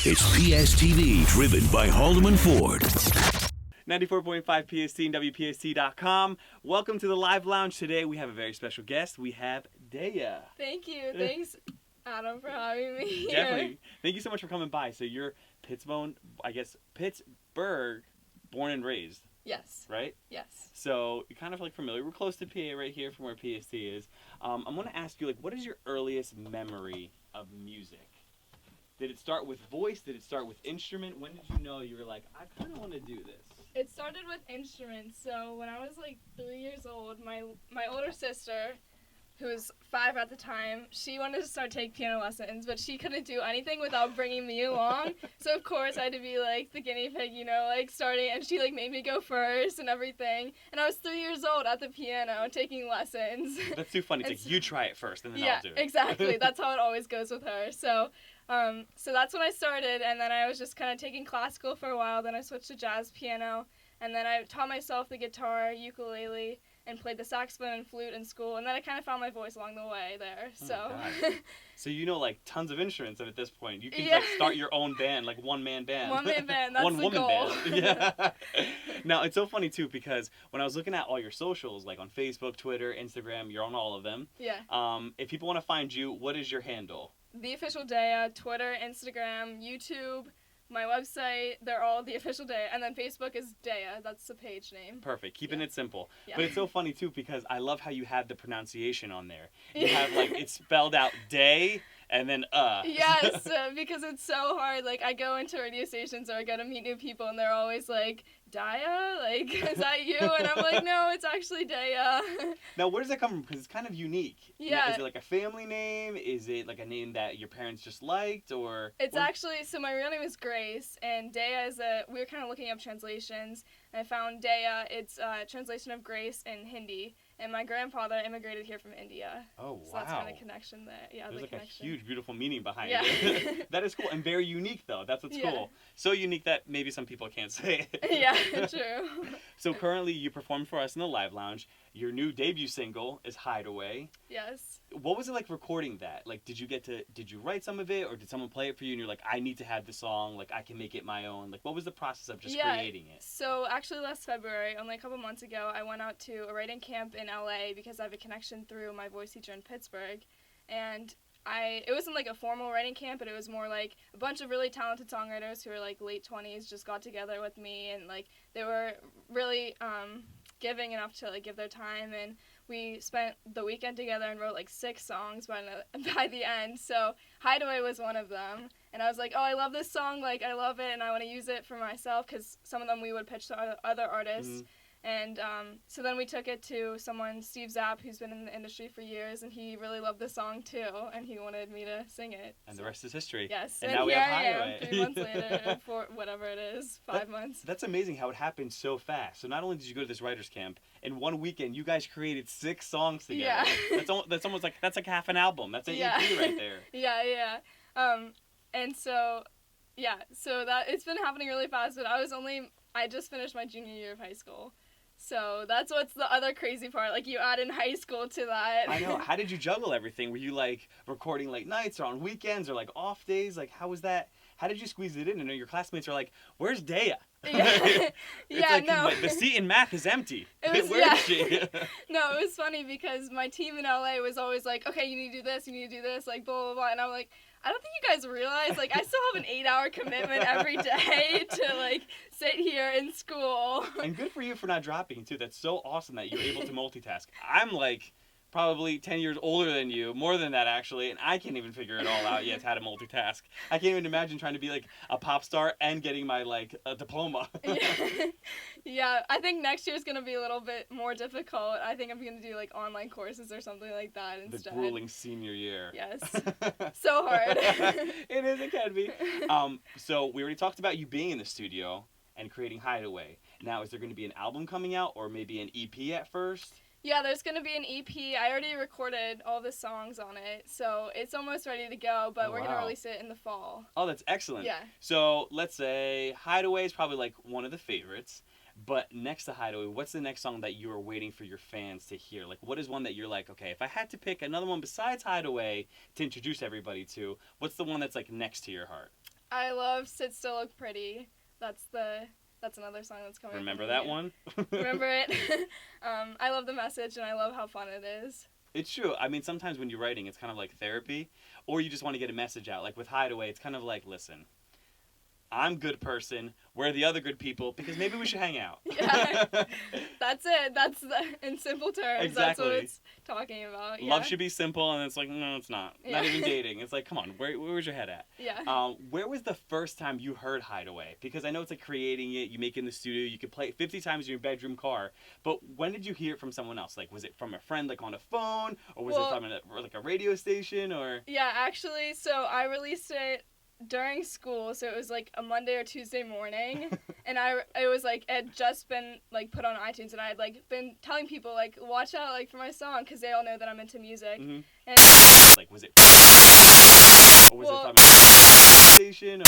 It's PSTV, driven by Haldeman Ford. 94.5 PST and WPST.com. Welcome to the live lounge. Today we have a very special guest. We have Daya. Thank you. Thanks, Adam, for having me here. Definitely. Thank you so much for coming by. So you're Pittsburgh, born and raised. Yes. Right? Yes. So you're kind of like familiar. We're close to PA right here from where PST is. I'm going to ask you, like, what is your earliest memory of music? Did it start with voice? Did it start with instrument? When did you know you were like, I kind of want to do this? It started with instruments. So when I was like 3 years old, my older sister, who was 5 at the time, she wanted to start take piano lessons, but she couldn't do anything without bringing me along. So of course I had to be like the guinea pig, you know, like starting, and she like made me go first and everything. And I was 3 years old at the piano taking lessons. That's too funny. It's like, you try it first and then I'll do it. Yeah, exactly. That's how it always goes with her. So that's when I started, and then I was just kind of taking classical for a while. Then I switched to jazz piano, and then I taught myself the guitar, ukulele, and played the saxophone and flute in school. And then I kind of found my voice along the way there. So, so you know like tons of instruments, and at this point you can like start your own band, like one-man band. One-man band. That's One the woman goal. band. Yeah. Now it's so funny too because when I was looking at all your socials, like on Facebook, Twitter, Instagram, you're on all of them. Yeah. If people want to find you, what is your handle? The Official Daya, Twitter, Instagram, YouTube, my website, they're all The Official Daya. And then Facebook is Daya. That's the page name. Perfect. Keeping it simple. Yeah. But it's so funny, too, because I love how you have the pronunciation on there. You have, like, it's spelled out day and then Yes, because it's so hard. Like, I go into radio stations or I go to meet new people, and they're always like, Daya? Like, is that you? And I'm like, no, it's actually Daya. Now, where does that come from? Because it's kind of unique. Yeah. Is it like a family name? Is it like a name that your parents just liked? Or It's actually, so my real name is Grace, and Daya is we were kind of looking up translations, and I found Daya, it's a translation of Grace in Hindi, and my grandfather immigrated here from India. Oh, wow. So that's kind of connection there. Yeah, There's like connection. a huge, beautiful meaning behind Yeah. it. That is cool, and very unique, though. That's what's cool. So unique that maybe some people can't say it. Yeah, true. So currently you perform for us in the Live Lounge. Your new debut single is Hideaway. Yes. What was it like recording that? Like, did you write some of it, or did someone play it for you and you're like, I need to have the song, like, I can make it my own? Like, what was the process of just creating it? So actually last February, only a couple months ago, I went out to a writing camp in LA because I have a connection through my voice teacher in Pittsburgh. And it wasn't like a formal writing camp, but it was more like a bunch of really talented songwriters who were like late 20s just got together with me, and like they were really giving enough to like give their time, and we spent the weekend together and wrote like 6 songs by the end. So Hideaway was one of them, and I was like, oh, I love this song, like I love it, and I want to use it for myself, because some of them we would pitch to other artists. Mm-hmm. And so then we took it to someone, Steve Zapp, who's been in the industry for years, and he really loved the song too, and he wanted me to sing it. And the rest is history. Yes, and now we have Hideaway. 3 months later, or whatever it is, 5 months. That's amazing how it happened so fast. So not only did you go to this writers camp, in one weekend you guys created 6 songs together. Yeah. That's almost like half an album. That's an EP right there. Yeah. And so that it's been happening really fast, but I just finished my junior year of high school. So that's what's the other crazy part. Like, you add in high school to that. I know. How did you juggle everything? Were you, like, recording late nights or on weekends or, like, off days? Like, how was that? How did you squeeze it in? I know your classmates are like, where's Daya? Yeah. No. Like, the seat in math is empty. Where is she? No, it was funny because my team in LA was always like, okay, you need to do this, like, blah, blah, blah. And I'm like, I don't think you guys realize, like, I still have an 8-hour commitment every day to, like, sit here in school. And good for you for not dropping, too. That's so awesome that you're able to multitask. I'm, like, probably 10 years older than you, more than that, actually, and I can't even figure it all out yet, how to multitask. I can't even imagine trying to be, like, a pop star and getting my, like, a diploma. Yeah, I think next year's going to be a little bit more difficult. I think I'm going to do, like, online courses or something like that instead. The grueling senior year. Yes. So hard. It can be. So we already talked about you being in the studio and creating Hideaway. Now, is there going to be an album coming out, or maybe an EP at first? Yeah, there's going to be an EP. I already recorded all the songs on it, so it's almost ready to go, but we're going to release it in the fall. Oh, that's excellent. Yeah. So let's say Hideaway is probably like one of the favorites, but next to Hideaway, what's the next song that you are waiting for your fans to hear? Like, what is one that you're like, okay, if I had to pick another one besides Hideaway to introduce everybody to, what's the one that's like next to your heart? I love Sit Still Look Pretty. That's another song that's coming. Remember that one? Remember it. I love the message and I love how fun it is. It's true. I mean, sometimes when you're writing, it's kind of like therapy, or you just want to get a message out. Like with Hideaway, it's kind of like, listen, I'm good person. We're the other good people because maybe we should hang out. Yeah, that's it. In simple terms. Exactly. That's what it's talking about. Yeah. Love should be simple, and it's like, no, it's not. Not even dating. It's like, come on, where's your head at? Yeah. Where was the first time you heard Hideaway? Because I know it's like creating it, you make it in the studio, you could play it 50 times in your bedroom car, but when did you hear it from someone else? Like, was it from a friend, like on a phone, or was it from a radio station, or? Yeah, actually, so I released it during school, so it was like a Monday or Tuesday morning, and it was like it had just been like put on iTunes, and I had like been telling people like watch out like for my song because they all know that I'm into music. Mm-hmm. And like, was it or was it from a station,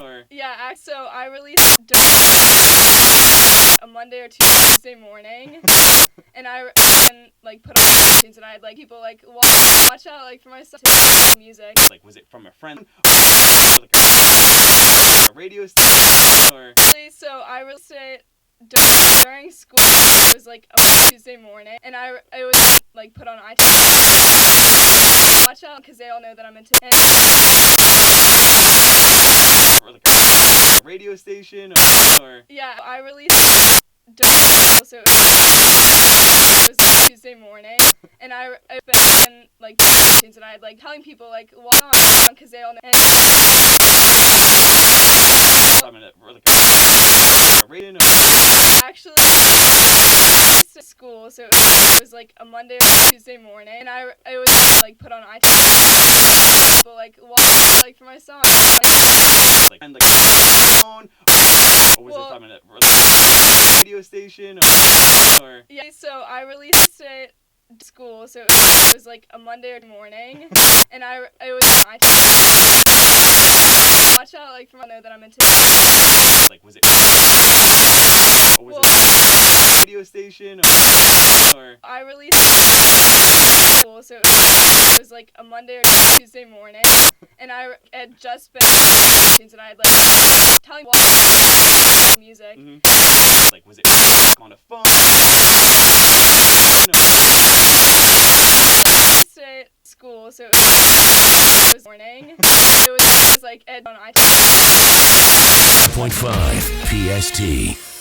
or? Yeah, so I released a Monday or Tuesday morning, and I been like put on iTunes, and I had like people like watch out like for my song music. Like, was it from a friend? Like a radio station, or? So I released it during school. It was like a Tuesday morning, and it was like put on iTunes. Watch out because they all know that I'm into. Or like a radio station, or? Yeah, I released so it was Tuesday morning, and I've been like iTunes, and I had like telling people like watch on because they all know. Actually, school, so it was like a Monday or Tuesday morning, and it was like put on iTunes. People like watch like for my song. Like phone, or was it from a radio station, or? Yeah, so I released it school, so it was like a Monday morning, and it was on iTunes. Watch out like for I know that I'm into. Like, was it or was it radio station, or? I released school, so it was like a Monday or Tuesday morning, and I had just been iTunes, and I had like telling music. Mm-hmm. Like, was it on a phone? School, so it was morning. It was like on iTunes. 5.5 PST.